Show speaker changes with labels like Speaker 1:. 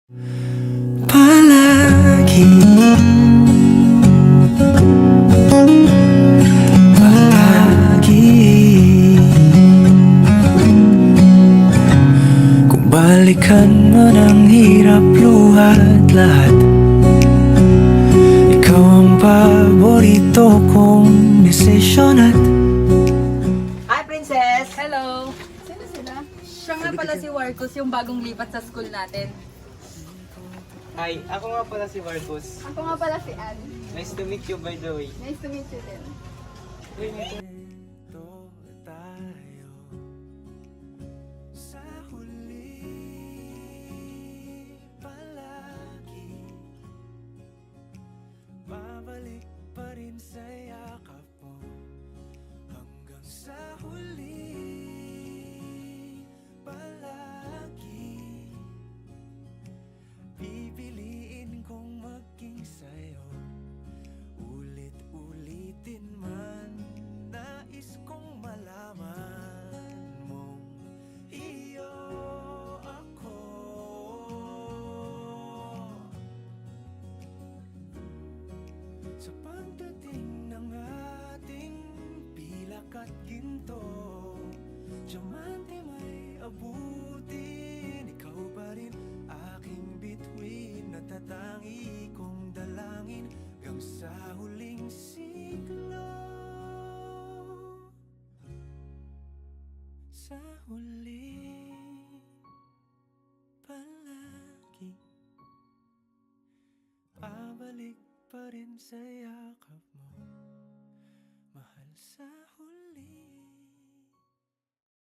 Speaker 1: Palagi, palagi. Kung balikan mo ng hirap, luhat lahat, ikaw ang paborito kong desisyon at
Speaker 2: Hi, Princess!
Speaker 3: Hello!
Speaker 4: Sino sila?
Speaker 3: Siya nga pala si Warcus, yung bagong lipat sa school natin.
Speaker 5: Hi, ako nga pala si Marcus.
Speaker 4: Ako nga pala si Ann.
Speaker 5: Nice to meet you by the way.
Speaker 4: Nice to meet you din.
Speaker 1: ito tayo sa huli, palagi babalik pa rin sa yakap mo hanggang sa huli, palagi pipiliin kong maging sa'yo, ulit-ulitin man. Nais kong malaman mong iyo ako. Sa pagdating ng ating pilak at ginto, diamante may abutin, ikaw pa rin aking bituin, natatangi kong dalangin hanggang sa huling siglo. Sa huli, palagi babalik pa rin sa yakap mo, mahal, sa huli.